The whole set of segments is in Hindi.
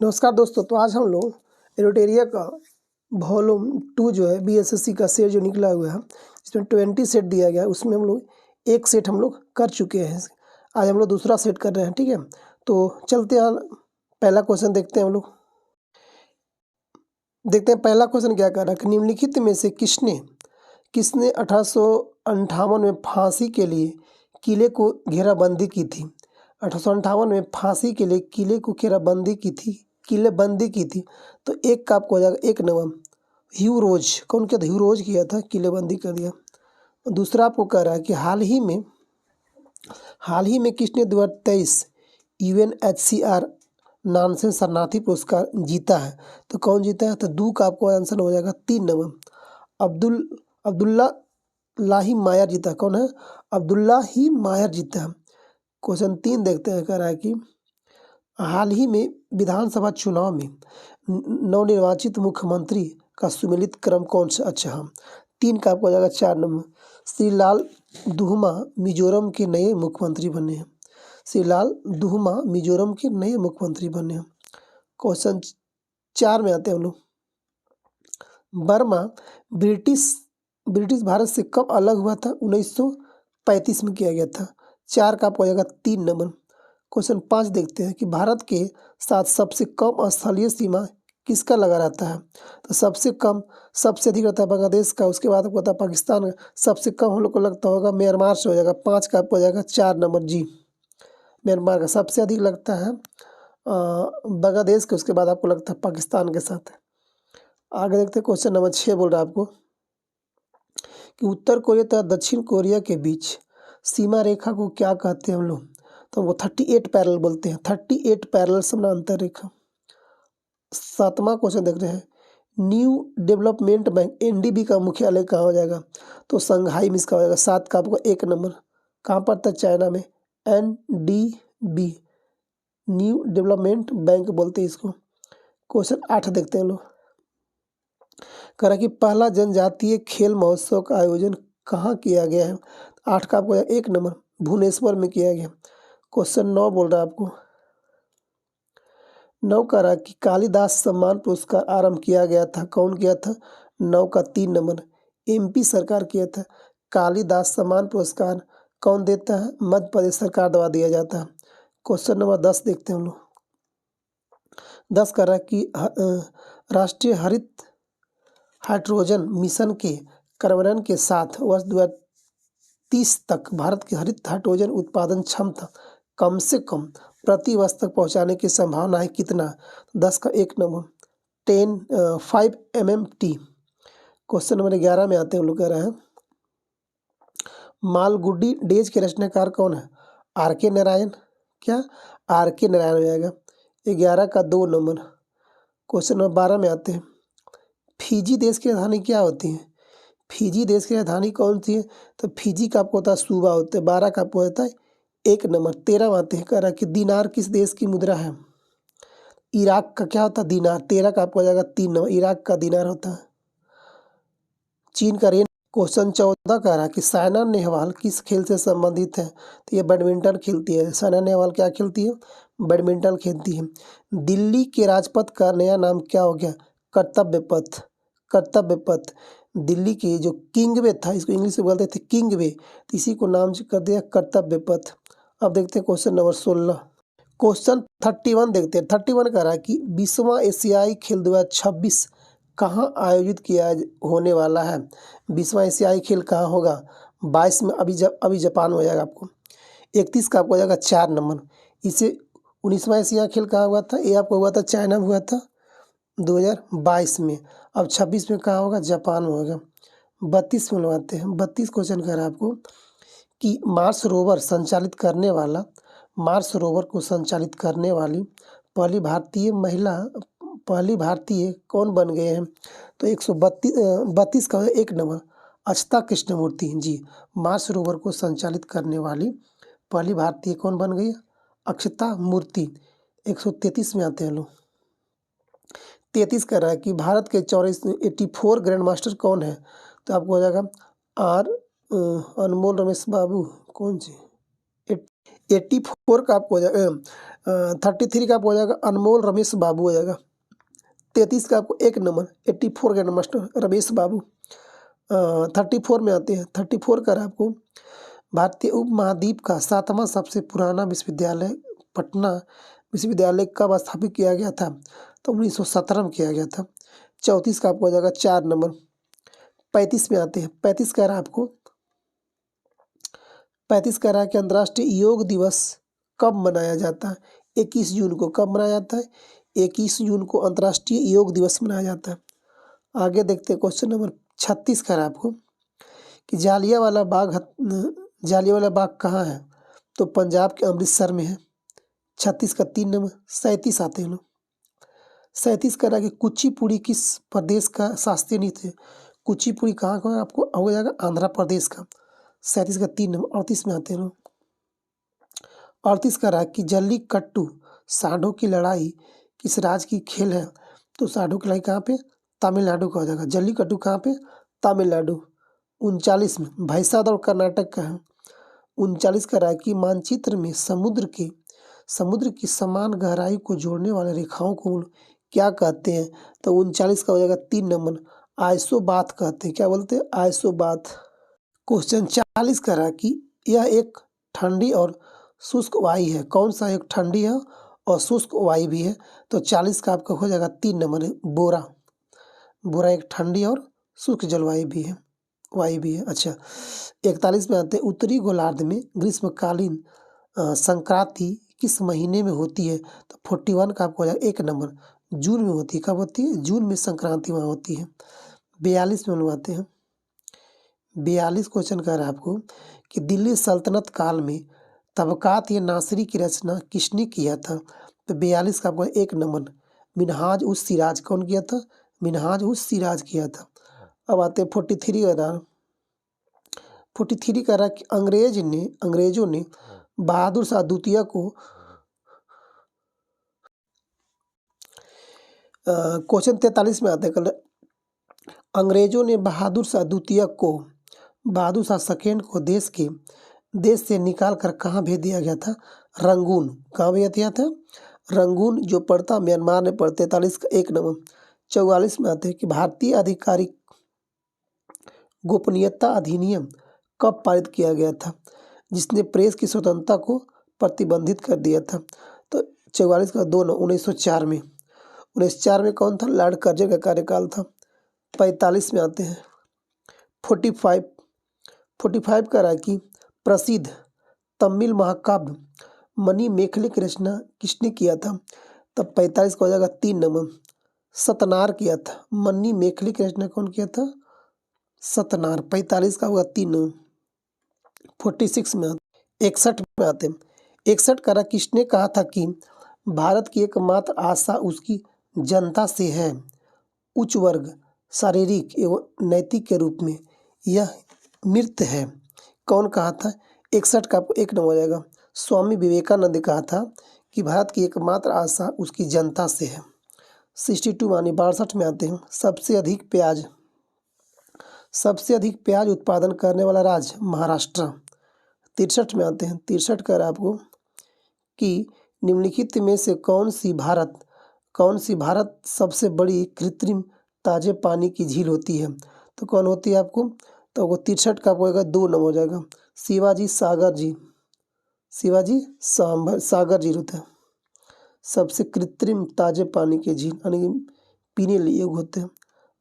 नमस्कार दोस्तों। तो आज हम लोग एरोटेरिया का वॉल्यूम 2 जो है बीएसएससी का सेट जो निकला हुआ है, इसमें 20 सेट दिया गया है। उसमें हम लोग एक सेट हम लोग कर चुके हैं। आज हम लोग दूसरा सेट कर रहे हैं, ठीक है। तो चलते हैं, पहला क्वेश्चन देखते हैं। हम लोग देखते हैं पहला क्वेश्चन क्या कर रहा है कि निम्नलिखित में से किसने किसने 1858 में फांसी के लिए किले को घेराबंदी की थी। 1858 में फांसी के लिए किले को घेराबंदी की थी, किलेबंदी की थी। तो एक का आपको हो जाएगा 1 नंबर ह्यू रोज। कौन किया था? ह्यू रोज किया था, किलेबंदी कर दिया। दूसरा आपको कह रहा है कि हाल ही में किसने 2023 UNHCR नानसेन शरणार्थी पुरस्कार जीता है। तो कौन जीता है? तो दू का आपको आंसर हो जाएगा 3 नंबर अब्दुल्ला लाही मायर जीता। कौन है? अब्दुल्ला ही मायर जीता है। क्वेश्चन 3 देखते हैं। कह रहा है कि हाल ही में विधानसभा चुनाव में नवनिर्वाचित मुख्यमंत्री का सुमेलित क्रम कौन सा? अच्छा हाँ, 3 का आपको हो जाएगा 4 नंबर श्रीलाल दुहुमा मिजोरम के नए मुख्यमंत्री बने हैं। श्रीलाल दुहुमा मिजोरम के नए मुख्यमंत्री बने हैं। क्वेश्चन 4 में आते हैं हम लोग। बर्मा ब्रिटिश भारत से कब अलग हुआ था? 1935 में किया गया था। 4 का आपको हो जाएगा 3 नंबर। क्वेश्चन 5 देखते हैं कि भारत के साथ सबसे कम स्थलीय सीमा किसका लगा रहता है। तो सबसे अधिक रहता है बांग्लादेश का। उसके बाद आपको पता है पाकिस्तान का। सबसे कम हम लोग को लगता होगा म्यांमार से हो जाएगा। 5 का आपको हो जाएगा 4 नंबर जी। म्यांमार का सबसे अधिक लगता है बांग्लादेश के। उसके बाद आपको लगता है पाकिस्तान के साथ। आगे देखते हैं। क्वेश्चन नंबर 6 बोल रहा है आपको कि उत्तर कोरिया तथा दक्षिण कोरिया के बीच सीमा रेखा को क्या कहते हैं हम लोग। तो वो 38 पैरेलल बोलते हैं। 38 पैरेलल समानांतर रेखा। 7वां क्वेश्चन देख रहे हैं। न्यू डेवलपमेंट बैंक NDB का मुख्यालय कहाँ हो जाएगा? तो शंघाई में इसका हो जाएगा। 7 का आपको 1 नंबर। कहाँ पड़ता है? चाइना में। NDB न्यू डेवलपमेंट बैंक बोलते हैं इसको। क्वेश्चन 8 देखते हैं लोग। कह रहा कि पहला जनजातीय खेल महोत्सव का आयोजन कहाँ किया गया है? 8 का आपको 1 नंबर भुवनेश्वर में किया गया। क्वेश्चन 9 बोल रहा है आपको। 9 कह रहा कि कालिदास सम्मान पुरस्कार आरंभ किया गया था। कौन किया था? 9 का 3 नंबर MP सरकार किया था। कालिदास सम्मान पुरस्कार कौन देता है? मध्य प्रदेश सरकार द्वारा दिया जाता है। क्वेश्चन नंबर 10 देखते हैं हम लोग। 10 कह रहा कि राष्ट्रीय हरित हाइड्रोजन मिशन के कार्यान्वयन के साथ वर्ष 2030 तक भारत की हरित हाइड्रोजन उत्पादन क्षमता कम से कम प्रति वर्ष तक पहुंचाने की संभावना है कितना? 10 का 1 नंबर 5 MMT। क्वेश्चन नंबर 11 में आते हैं। हम लोग कह रहे हैं मालगुडी डेज के रचनाकार कौन है? RK नारायण। क्या? RK नारायण हो जाएगा। 11 का 2 नंबर। क्वेश्चन नंबर 12 में आते हैं। फिजी देश की राजधानी क्या होती है? फिजी देश की राजधानी कौन सी है? तो फिजी का आपको होता है सूबा होता है। 12 का आपको होता है 1 नंबर। 13 में आते हैं। कह रहा है कि दिनार किस देश की मुद्रा है? इराक का क्या होता है? दिनार। 13 का आपको हो जाएगा 3 नंबर। इराक का दिनार होता है। चीन का रेन। क्वेश्चन 14 कह रहा है कि साइना नेहवाल किस खेल से संबंधित है? तो ये बैडमिंटन खेलती है। साइना नेहवाल क्या खेलती है? बैडमिंटन खेलती है। दिल्ली के राजपथ का नया नाम क्या हो गया? कर्तव्य पथ। कर्तव्य पथ। दिल्ली की जो किंग वे था, इसको इंग्लिश में बोलते थे किंग वे, तो इसी को नाम कर दिया कर्तव्य पथ। अब देखते हैं क्वेश्चन नंबर 16। क्वेश्चन 31 देखते हैं। 31 कह रहा है कि 20वां एशियाई खेल 2026 कहाँ आयोजित किया होने वाला है? 20वां एशियाई खेल कहाँ होगा? 22 में अभी जापान में हो जाएगा आपको। 31 का आपको हो जाएगा 4 नंबर। इसे 19वां एशियाई खेल कहाँ हुआ था? ये आपको हुआ था चाइना में हुआ था 2022 में। अब 26 में कहाँ होगा? जापान में होगा। 32 में लगाते हैं। 32 क्वेश्चन कह रहा है आपको कि मार्स रोवर को संचालित करने वाली पहली भारतीय कौन बन गए हैं? तो 132 का 1 नंबर अक्षता कृष्णमूर्ति जी। मार्स रोवर को संचालित करने वाली पहली भारतीय कौन बन गई? अक्षता मूर्ति। 133 में आते हैं लोग। 33 कह रहा है कि भारत के 84 ग्रैंड मास्टर कौन है? तो आपको हो जाएगा अनमोल रमेश बाबू। कौन सी? 84 का आपको हो जाएगा 33 का आपको हो जाएगा अनमोल रमेश बाबू हो जाएगा। 33 का आपको 1 नंबर 84 का मास्टर रमेश बाबू। 34 में आते हैं। 34 का आपको भारतीय उपमहाद्वीप का 7वां सबसे पुराना विश्वविद्यालय पटना विश्वविद्यालय कब स्थापित किया गया था? तो 1917 में किया गया था। 34 का आपको हो जाएगा 4 नंबर। 35 में आते हैं। 35 कह रहा है आपको 35 कह रहा है कि अंतर्राष्ट्रीय योग दिवस कब मनाया जाता है? 21 जून को। कब मनाया जाता है? 21 जून को अंतर्राष्ट्रीय योग दिवस मनाया जाता है। आगे देखते हैं क्वेश्चन नंबर 36 कह रहा है आपको कि जालियांवाला बाग कहाँ है? तो पंजाब के अमृतसर में है। 36 का 3 नंबर। 37 आते हैं लोग। 37 कह रहा है कि कुचिपुड़ी किस प्रदेश का शास्त्रीय नृत्य है? कुचिपुड़ी कहाँ का है? आपको हो जाएगा आंध्र प्रदेश का। 37 का 3 नंबर। 38 में आते हैं लोग। 38 कह रहा है कि जल्लीकट्टू सांडों की लड़ाई किस राज्य की खेल है? तो सांडों की लड़ाई कहाँ पे? तमिलनाडु का हो जाएगा। जल्लीकट्टू कहाँ पे? तमिलनाडु। 39 में भैंसादौड़ कर्नाटक का है। 39 कह रहा है कि मानचित्र में समुद्र की समान गहराई को जोड़ने वाले रेखाओं को क्या कहते हैं? तो 39 का हो जाएगा 3 नंबर आइसोबाथ कहते हैं। क्या बोलते हैं? आइसोबाथ। क्वेश्चन 40 कह रहा है कि यह एक ठंडी और शुष्क वायु है। कौन सा? एक ठंडी है और शुष्क वायु भी है। तो 40 का आपका हो जाएगा 3 नंबर बोरा एक ठंडी और शुष्क जलवायु भी है, वायु भी है। अच्छा, 41 में आते हैं। उत्तरी गोलार्ध में ग्रीष्मकालीन संक्रांति किस महीने में होती है? तो 41 का आपको हो जाएगा 1 नंबर जून में होती है। कब होती है? जून में संक्रांति वहाँ होती है। 42 में हम लोग आते हैं। 42 क्वेश्चन कह रहा है आपको कि दिल्ली सल्तनत काल में तबकात या नासिरी की रचना किसने किया था? तो 42 का आपको 1 नंबर मिनहाज उस सिराज। कौन किया था? मिनहाज उस सिराज किया था। अब आते हैं 43 का रहा। 43 कह रहा है कि अंग्रेजों ने बहादुर शाह द्वितीय को क्वेश्चन 43 में आते हैं। कल अंग्रेजों ने बहादुर शाह सेकेंड को देश से निकाल कर कहाँ भेज दिया गया था? रंगून। कहाँ भेज दिया था? रंगून, जो पड़ता म्यांमार में पड़ता। 43 का 1 नंबर। 44 में आते हैं कि भारतीय आधिकारिक गोपनीयता अधिनियम कब पारित किया गया था, जिसने प्रेस की स्वतंत्रता को प्रतिबंधित कर दिया था? तो 44 का 2 नंबर 1904 में। 1904 में कौन था? लॉर्ड कर्जन का कार्यकाल था। 45 में आते हैं। 45 कह रहा है कि प्रसिद्ध तमिल महाकाव्य मणिमेखले की रचना किसने किया था? तब 45 का हो जाएगा 3 नंबर सतनार किया था। मणिमेखले की रचना कौन किया था? सतनार। 45 का होगा 3 नंबर। 46 में 61 में आते हैं। 61 कह रहा किसने कहा था कि भारत की एकमात्र आशा उसकी जनता से है, उच्च वर्ग शारीरिक एवं नैतिक के रूप में यह मृत है? कौन कहा था? 61 का आपको 1 नंबर हो जाएगा। स्वामी विवेकानंद ने कहा था कि भारत की एकमात्र आशा उसकी जनता से है। 62 मानी 62 में आते हैं। सबसे अधिक प्याज उत्पादन करने वाला राज्य महाराष्ट्र। 63 में आते हैं। 63 कह रहा है आपको कि निम्नलिखित में से कौन सी भारत सबसे बड़ी कृत्रिम ताजे पानी की झील होती है? तो कौन होती है आपको? तो वो 63 का आपको 2 नंबर हो जाएगा। शिवाजी सागर झील होता है। सबसे कृत्रिम ताजे पानी की झील यानी पीने लिए होते हैं।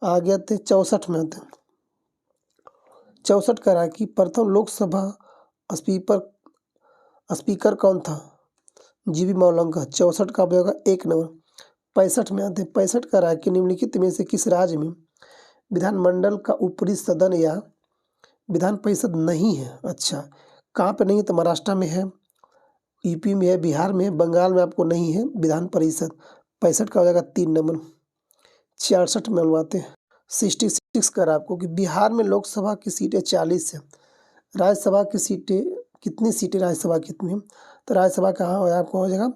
आगे आते हैं 64 में आते हैं। 64 कह रहा है कि प्रथम लोकसभा स्पीकर कौन था? जीवी मौलंका। 64 का होगा 1 नंबर। 65 में आते हैं। 65 कह रहा है कि निम्नलिखित में से किस राज्य में विधानमंडल का ऊपरी सदन या विधान परिषद नहीं है? अच्छा, कहाँ पे नहीं है? तो महाराष्ट्र में है, यूपी में है, बिहार में है, बंगाल में आपको नहीं है विधान परिषद। 65 का हो जाएगा 3 नंबर। 66 में आते हैं। 66 कर आपको कि बिहार में लोकसभा की सीटें 40 है, राज्यसभा की सीटें कितनी सीटें राज्यसभा कितनी है? तो राज्यसभा कहाँ हो आपको हो जाएगा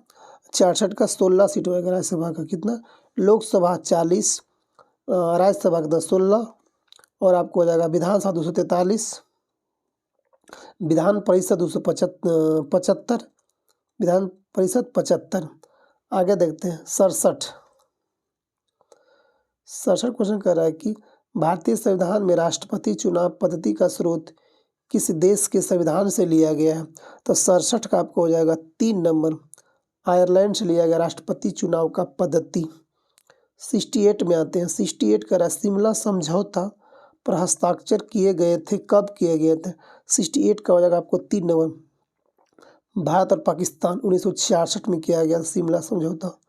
66 का 16 सीट होगा राज्यसभा का। कितना? लोकसभा 40, राज्यसभा का 16 और आपको हो जाएगा विधानसभा 243, विधान परिषद 275, विधान प्रतिशत 75। आगे देखते हैं 67। क्वेश्चन कर रहा है कि भारतीय संविधान में राष्ट्रपति चुनाव पद्धति का स्रोत किस देश के संविधान से लिया गया है? तो 67 का आपको हो जाएगा 3 नंबर, आयरलैंड से लिया गया राष्ट्रपति चुनाव का पद्धति। 68 में आते हैं। 68 का शिमला समझौता पर हस्ताक्षर किए गए थे, कब किए गए थे? 68 का हो जाएगा आपको 3 नंबर, भारत और पाकिस्तान 1966 में किया गया शिमला समझौता।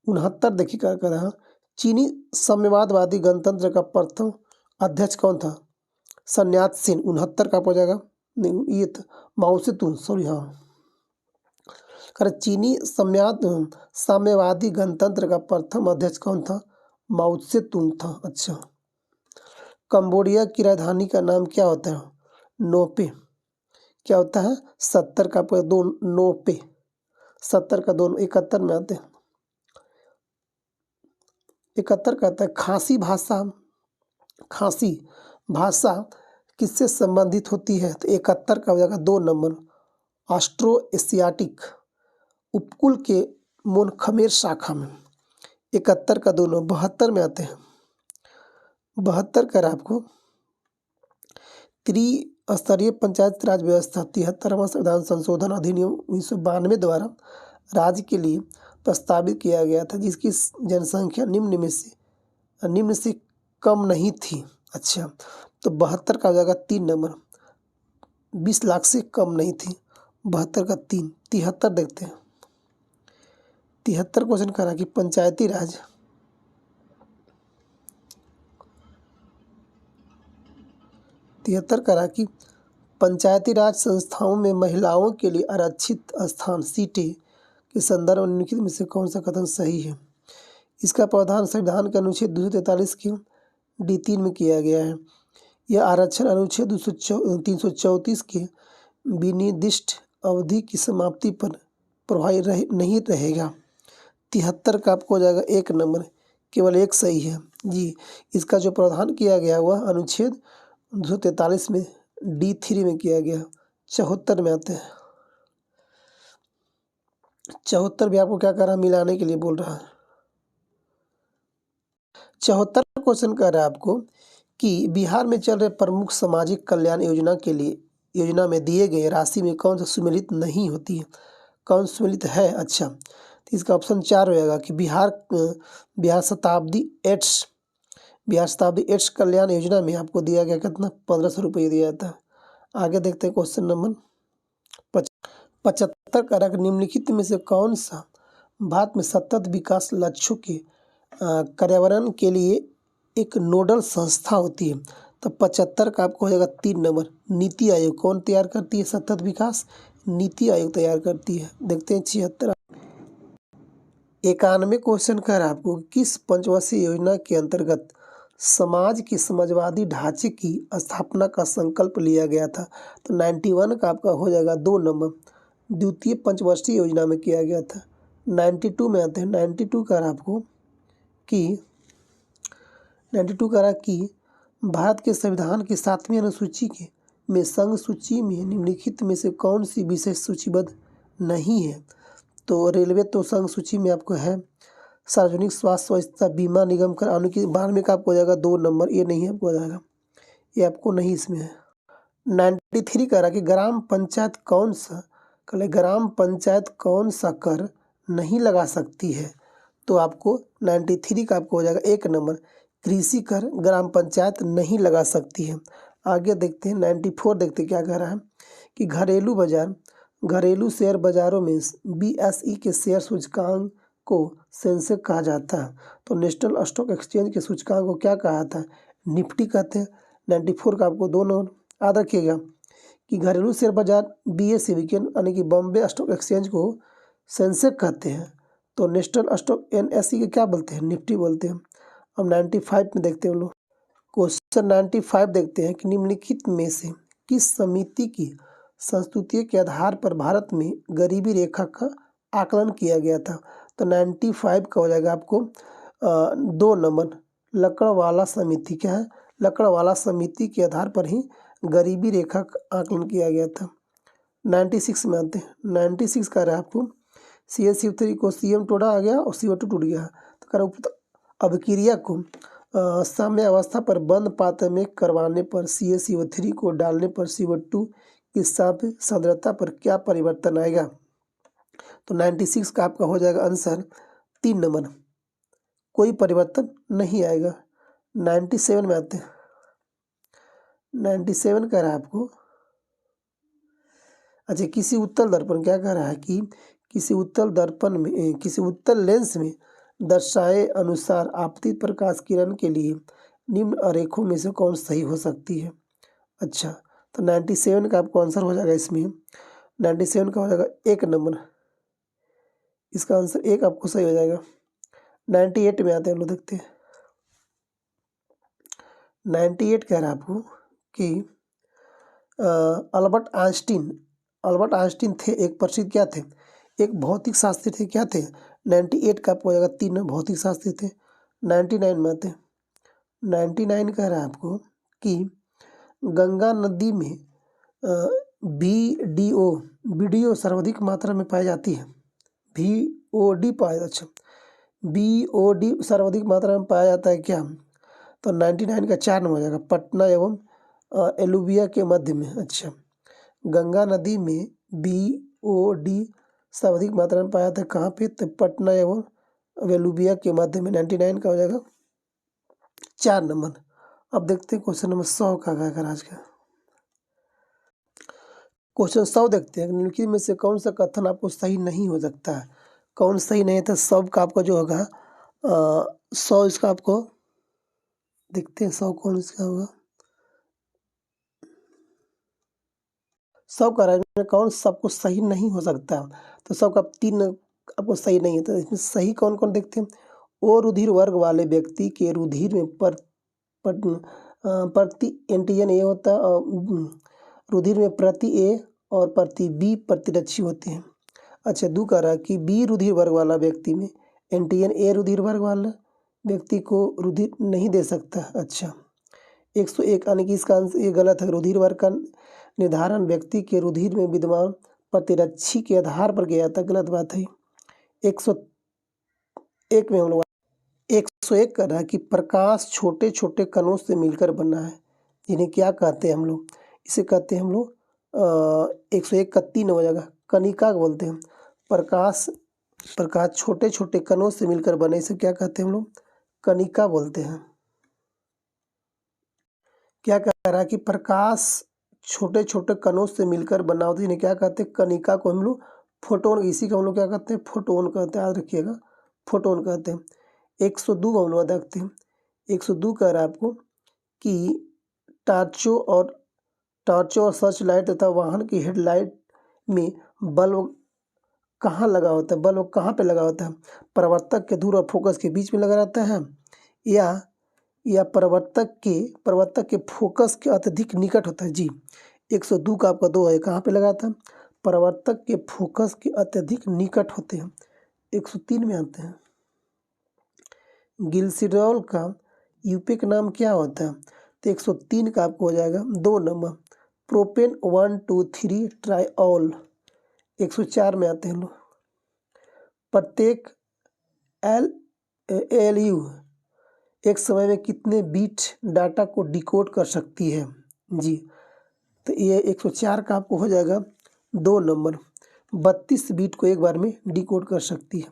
69 देखिए क्या कर रहा है, चीनी साम्यवादवादी गणतंत्र का प्रथम अध्यक्ष कौन था? सन्यात सेन। 69 का हो जाएगा, नहीं ये था माओ से तुंग, सॉरी हाँ, कर चीनी साम्यवादी गणतंत्र का प्रथम अध्यक्ष कौन था? माओ से तुंग था। अच्छा, कंबोडिया की राजधानी का नाम क्या होता है? नोपे। क्या होता है? 70 का दो नोपे, 70 का दोनों। 71 में आते हैं। 71 कहता है खासी भाषा किससे संबंधित होती है? तो 71 का हो जाएगा 2 नंबर, ऑस्ट्रो एशियाटिक उपकुल के मोन खमेर शाखा में। 71 का दोनों। 72 में आते हैं। 72 कर आपको त्रिस्तरीय पंचायत राज व्यवस्था 73वां संविधान संशोधन अधिनियम 1992 द्वारा राज्य के लिए प्रस्तावित किया गया था, जिसकी जनसंख्या निम्न से कम नहीं थी। अच्छा, तो 72 का हो जाएगा 3 नंबर, 20 लाख से कम नहीं थी। 72 का 3। 73 देखते हैं। 73 क्वेश्चन करा कि पंचायती राज पंचायती राज संस्थाओं में महिलाओं के लिए आरक्षित स्थान सीटें के संदर्भ में निम्नलिखित में से कौन सा कथन सही है? इसका प्रावधान संविधान के अनुच्छेद 243 के D3 में किया गया है। यह आरक्षण अनुच्छेद 334 के विनिर्दिष्ट अवधि की समाप्ति पर प्रभावी नहीं रहेगा। 73 का आपको हो जाएगा 1 नंबर, केवल एक सही है जी। इसका जो प्रावधान किया गया वह अनुच्छेद 243 में D3 में किया गया। 74 में आते हैं। 74 भी आपको क्या कर रहा है? मिलाने के लिए बोल रहा है। 74 क्वेश्चन कर रहा है आपको कि बिहार में चल रहे प्रमुख सामाजिक कल्याण योजना में दिए गए राशि में कौन सा सम्मिलित नहीं होती है? कौन सम्मिलित है? अच्छा, तो इसका ऑप्शन 4 रहेगा कि बिहार शताब्दी एड्स कल्याण योजना में आपको दिया गया कितना? 1500 रुपये दिया जाता है। आगे देखते हैं क्वेश्चन नंबर 75 का निम्नलिखित में से कौन सा भारत में सतत विकास लक्ष्यों के कार्यान्वयन के लिए एक नोडल संस्था होती है? तो 75 का आपको हो जाएगा 3 नंबर, नीति आयोग। कौन तैयार करती है सतत विकास? नीति आयोग तैयार करती है। देखते हैं 76। 91 क्वेश्चन कर आपको किस पंचवर्षीय योजना के अंतर्गत समाज के समाजवादी ढांचे की स्थापना का संकल्प लिया गया था? तो 91 का आपका हो जाएगा 2 नंबर, द्वितीय पंचवर्षीय योजना में किया गया था। 92 में आते हैं। 92 कर आपको कि भारत के संविधान की 7वीं अनुसूची में संघ सूची में निम्नलिखित में से कौन सी विषय सूचीबद्ध नहीं है? तो रेलवे तो संघ सूची में आपको है, सार्वजनिक स्वास्थ्य व्यवस्था बीमा निगम कर अनुसूची 92 का आपको हो जाएगा 2 नंबर, ये नहीं आपको हो जाएगा, ये आपको नहीं इसमें है। 93 कह रहा कि ग्राम पंचायत कौन सा कर नहीं लगा सकती है? तो आपको 93 का आपको हो जाएगा 1 नंबर, कृषि कर ग्राम पंचायत नहीं लगा सकती है। आगे देखते हैं 94 देखते हैं क्या कह रहा है कि घरेलू शेयर बाजारों में BSE के शेयर सूचकांक को सेंसेक्स कहा जाता है। तो नेशनल स्टॉक एक्सचेंज के सूचकांक को क्या कहा जाता है? निफ्टी कहते हैं। 94 का आपको 2 नंबर। याद रखिएगा कि घरेलू शेयर बाजार BSE यानी कि बॉम्बे स्टॉक एक्सचेंज को सेंसेक्स कहते हैं, तो नेशनल स्टॉक NSE के क्या बोलते हैं? निफ्टी बोलते हैं। अब 95 में देखते हैं हम लोग क्वेश्चन 95 देखते हैं कि निम्नलिखित में से किस समिति की संस्तुति के आधार पर भारत में गरीबी रेखा का आकलन किया गया था? तो 95 का हो जाएगा आपको 2 नंबर, लकड़वाला समिति। क्या है? लकड़वाला समिति के आधार पर ही गरीबी रेखा का आकलन किया गया था। 96 में आते हैं। 96 कह रहा है आपको CaCO3 को Cm टूटा आ गया और CO2 टूट गया, तो कह रहा है अभिक्रिया को साम्य अवस्था पर बंद पात्र में करवाने पर CaCO3 को डालने पर CO2 की सापेक्ष सांद्रता पर क्या परिवर्तन आएगा। तो 96 का आपका हो जाएगा आंसर 3 नंबर, कोई परिवर्तन नहीं आएगा। 97 में आते हैं। 97 कह रहा है आपको, अच्छा किसी उत्तल दर्पण, क्या कह रहा है कि किसी उत्तल दर्पण में किसी उत्तल लेंस में दर्शाए अनुसार आपतित प्रकाश किरण के लिए निम्न आरेखों में से कौन सही हो सकती है। अच्छा तो 97 का आपको आंसर हो जाएगा इसमें, 97 का हो जाएगा 1 नंबर, इसका आंसर 1 आपको सही हो जाएगा। 98 में आते हैं हम लोग, देखते हैं। 98 कह रहा है आपको कि अल्बर्ट आइंस्टीन थे एक प्रसिद्ध क्या थे, एक भौतिक शास्त्री थे, क्या थे। 98 का आपको हो जाएगा 3 भौतिक शास्त्री थे। 99 में आते हैं। 99 कह रहा है आपको कि गंगा नदी में बीडीओ सर्वाधिक मात्रा में पाई जाती है। VOD पाया, अच्छा BOD सर्वाधिक मात्रा में पाया जाता है क्या। तो 99 का 4 नंबर हो जाएगा, पटना एवं एलुविया के मध्य में। अच्छा गंगा नदी में BOD सर्वाधिक मात्रा में पाया जाता है कहाँ पे, तो पटना एवं एलुविया के मध्य में। 99 का हो जाएगा 4 नंबर। अब देखते हैं क्वेश्चन नंबर 100 का क्या कर आज का क्वेश्चन 100 देखते हैं। निम्नलिखित में से कौन सा कथन आपको सही नहीं हो सकता है, कौन सही नहीं है। तो सब का आपका जो होगा 100, इसका आपको देखते हैं 100 कौन इसका होगा। 100 का में कौन सबको सही नहीं हो सकता, तो सबका 3 आपको सही नहीं है। तो इसमें सही कौन कौन देखते हैं। ओ रुधिर वर्ग वाले व्यक्ति के रुधिर में प्रति एंटीजन ए होता है और रुधिर में प्रति ए और प्रति बी प्रतिरक्षी होते हैं। अच्छा दू कह रहा है कि बी रुधिर वर्ग वाला व्यक्ति में एंटीजन ए रुधिर वर्ग वाला व्यक्ति को रुधिर नहीं दे सकता। अच्छा 101 यानी कि इसका आंसर ये गलत है। रुधिर वर्ग का निर्धारण व्यक्ति के रुधिर में विद्यमान प्रतिरक्षी के आधार पर किया जाता है, गलत बात है। 101 में हम लोग 101 कर रहा है कि प्रकाश छोटे छोटे कणों से मिलकर बना है, जिन्हें क्या कहते हैं हम लोग, इसे कहते हैं हम लोग 101 का 3 हो जाएगा, कणिका बोलते हैं। प्रकाश छोटे छोटे कणों से मिलकर बने, इसे क्या कहते हैं हम लोग, कणिका बोलते हैं। क्या कह रहा है कि प्रकाश छोटे छोटे कणों से मिलकर बना होता है, जिन्हें क्या कहते हैं, कणिका को हम लोग फोटोन, इसी का हम लोग क्या कहते हैं, फोटोन कहते हैं, याद रखिएगा फोटोन कहते हैं। 102 हम लोग देखते हैं। 102 कह रहा है आपको कि टार्चो और सर्च लाइट तथा वाहन की हेडलाइट में बल्ब कहाँ लगा होता है, बल्ब कहाँ पे लगा होता है, प्रवर्तक के दूर और फोकस के बीच में लगा रहता है, या प्रवर्तक के फोकस के अत्यधिक निकट होता है। जी 102 का आपका 2 है, कहाँ पे लगा था, प्रवर्तक के फोकस के अत्यधिक निकट होते हैं। 103 में आते हैं। ग्लिसरॉल का यूपिक नाम क्या होता है, तो 103 का आपको हो जाएगा 2 नंबर, प्रोपेन 1,2,3 ट्राइऑल। 104 में आते हैं लोग, प्रत्येक ALU एक समय में कितने बीट डाटा को डिकोड कर सकती है। जी तो ये 104 का आपको हो जाएगा 2 नंबर, 32 बीट को एक बार में डिकोड कर सकती है।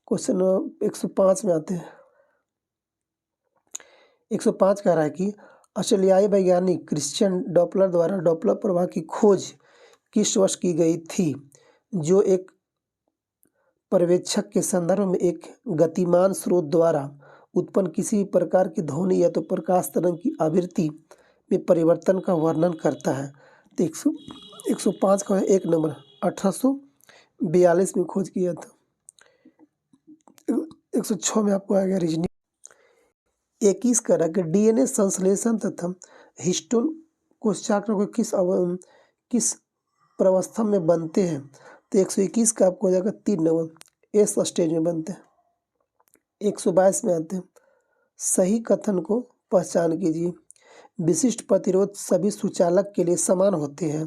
क्वेश्चन 105 में आते हैं। 105 कह रहा है कि ऑस्ट्रेलियाई वैज्ञानिक क्रिश्चियन डॉपलर द्वारा डॉपलर प्रवाह की खोज किस वर्ष की गई थी, जो एक पर्यवेक्षक के संदर्भ में एक गतिमान स्रोत द्वारा उत्पन्न किसी प्रकार की ध्वनि या तो प्रकाश तरंग की आवृत्ति में परिवर्तन का वर्णन करता है। तो 105 का 1 नंबर 1842 में खोज किया था। 106 में आपको आ गया रीजनिंग। 21 का कि DNA संश्लेषण तथा हिस्टोन कोशिकाओं को किस प्रावस्था में बनते हैं, तो 121 का आपको हो जाएगा 3 नंबर, एस स्टेज में बनते हैं। 122 में आते हैं। सही कथन को पहचान कीजिए। विशिष्ट प्रतिरोध सभी सुचालक के लिए समान होते हैं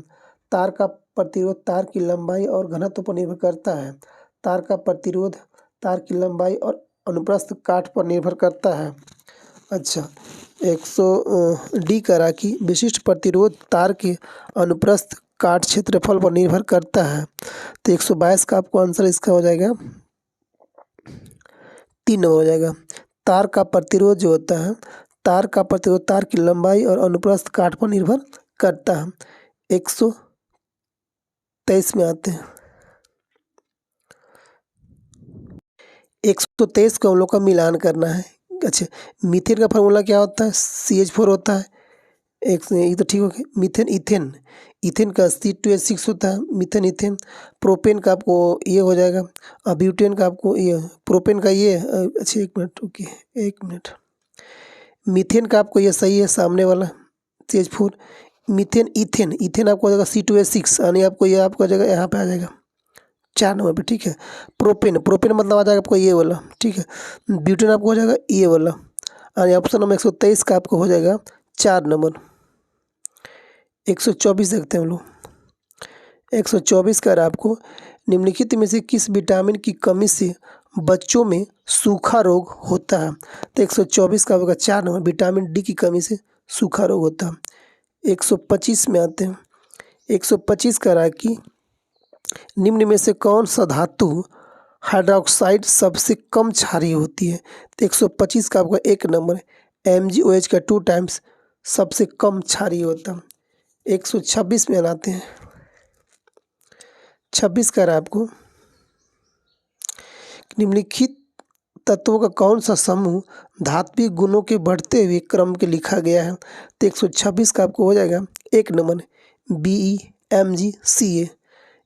तार का प्रतिरोध तार की लंबाई और घनत्व पर निर्भर करता है। तार का प्रतिरोध तार की लंबाई और अनुप्रस्थ काठ पर निर्भर करता है। अच्छा, 100 डी करा कि विशिष्ट प्रतिरोध तार के अनुप्रस्थ काठ क्षेत्रफल पर निर्भर करता है। तो 122 का आपको आंसर इसका हो जाएगा 3 नंबर हो जाएगा। तार का प्रतिरोध जो होता है, तार का प्रतिरोध तार की लंबाई और अनुप्रस्थ काठ पर निर्भर करता है। 123 में आते हैं। 123 को हम लोग का मिलान करना है। अच्छा, मीथेन का फार्मूला क्या होता है? CH4 होता है। एक ये तो ठीक हो गया। मीथेन इथेन, इथेन का C2H6 होता है, मीथेन इथेन। प्रोपेन का आपको ये हो जाएगा, ब्यूटेन का आपको ये, प्रोपेन का ये अच्छा 1 मिनट रुकिए, 1 मिनट। मीथेन का आपको ये सही है सामने वाला CH4। मीथेन इथेन, इथेन आपको हो जाएगा C2H6, यानी आपको ये आपको जगह यहाँ पे आ जाएगा 4 नंबर पे, ठीक है। प्रोपेन, प्रोपेन मतलब आ जाएगा आपको ये वाला, ठीक है। ब्यूटेन आपको हो जाएगा ये वाला, यानी ऑप्शन नंबर 123 का आपको हो जाएगा 4 नंबर। 124 देखते हैं हम लोग। 124 का आपको निम्नलिखित में से किस विटामिन की कमी से बच्चों में सूखा रोग होता है? तो 124 का होगा 4 नंबर, विटामिन डी की कमी से सूखा रोग होता है। 125 में आते हैं। 125 का कि निम्न में से कौन सा धातु हाइड्रोक्साइड सबसे कम क्षारीय होती है? तो 125 का आपका 1 नंबर MgOH का 2 टाइम्स सबसे कम क्षारीय होता है। 126 में आते हैं। 26 का आपको निम्नलिखित तत्वों का कौन सा समूह धात्विक गुणों के बढ़ते हुए क्रम के लिखा गया है? तो 126 का आपको हो जाएगा 1 नंबर BeMgCa।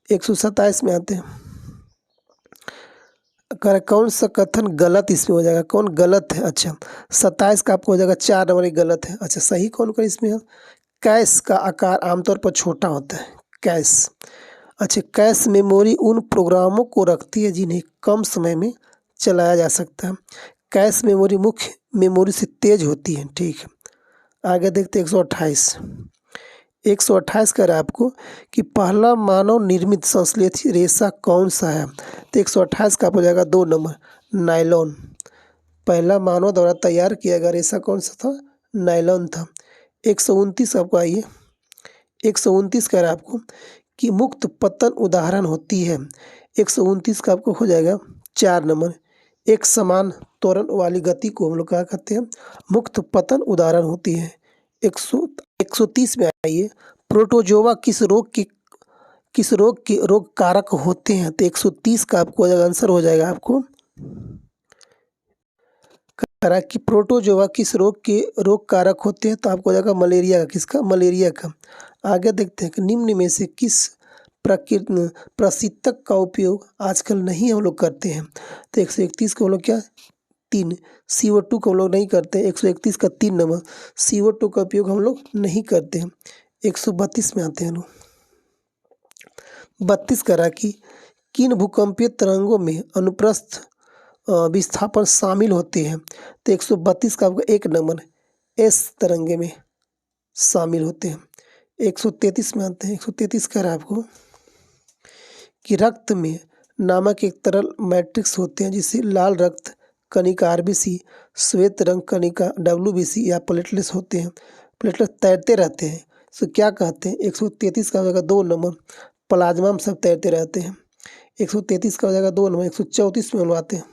127 में आते हैं। कौन सा कथन गलत इसमें हो जाएगा? कौन गलत है? अच्छा, 27 का आपको हो जाएगा 4 नंबर गलत है। अच्छा, सही कौन का इसमें है? कैश का आकार आमतौर पर छोटा होता है, कैश। अच्छा, कैश मेमोरी उन प्रोग्रामों को रखती है जिन्हें कम समय में चलाया जा सकता है। कैश मेमोरी मुख्य मेमोरी से तेज होती है, ठीक है। आगे देखते हैं 128। 128 कर आपको कि पहला मानव निर्मित संश्लेषित रेशा कौन सा है? तो 128 का हो जाएगा 2 नंबर नायलॉन। पहला मानव द्वारा तैयार किया गया रेशा कौन सा था? नायलॉन था। 129 आपको आइए। 129 कर आपको कि मुक्त पतन उदाहरण होती है। 129 का आपको हो जाएगा 4 नंबर एक समान त्वरण वाली गति को हम लोग क्या कहते हैं? मुक्त पतन उदाहरण होती है। 130 में आइए। प्रोटोजोआ किस रोग के रोग कारक होते हैं? तो 130 का आपको आंसर हो जाएगा आपको करा कि प्रोटोजोआ किस रोग के रोग कारक होते हैं? तो आपको हो जाएगा मलेरिया का। किसका? मलेरिया का। आगे देखते हैं कि निम्न में से किस प्रशीतक का उपयोग आजकल नहीं हम लोग करते हैं? तो 131 को हम लोग क्या 3 CO2 को हम लोग नहीं करते। 131 का 3 नंबर CO2 का उपयोग हम लोग नहीं करते हैं। 132 में आते हैं लोग। 32 करा कि किन भूकंपीय तरंगों में अनुप्रस्थ विस्थापन शामिल होते हैं? तो 132 का आपको 1 नंबर S तरंगे में शामिल होते हैं। 133 में आते हैं। 133 कह रहा है आपको कि रक्त में नामक एक तरल मैट्रिक्स होते हैं जिसे लाल रक्त कणिका RBC, श्वेत रंग कणिका WBC या प्लेटलेट्स होते हैं। प्लेटलेट्स तैरते रहते हैं, सो क्या कहते हैं? 133 का हो जाएगा 2 नंबर प्लाज्मा में सब तैरते रहते हैं। 133 का हो जाएगा 2 नंबर। 134 में हम आते हैं।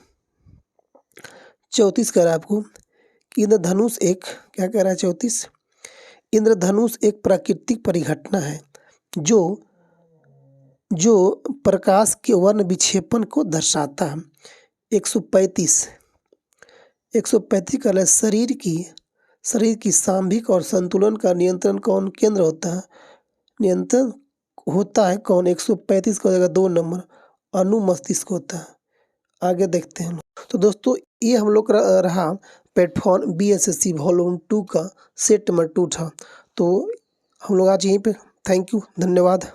34 कह रहा है आपको कि इंद्रधनुष एक क्या कह रहा है? 34 इंद्रधनुष एक प्राकृतिक परिघटना है जो प्रकाश के वर्ण विक्षेपण को दर्शाता है। 135 का शरीर की सांभिक और संतुलन का नियंत्रण कौन केंद्र होता है? नियंत्रण होता है कौन? 135 का हो जाएगा 2 नंबर अनुमस्तिष्क होता है। आगे देखते हैं। तो दोस्तों ये हम लोग रहा प्लेटफॉर्म BSSC वॉल्यूम 2 का सेट नंबर 2 था। तो हम लोग आज यहीं पे थैंक यू, धन्यवाद।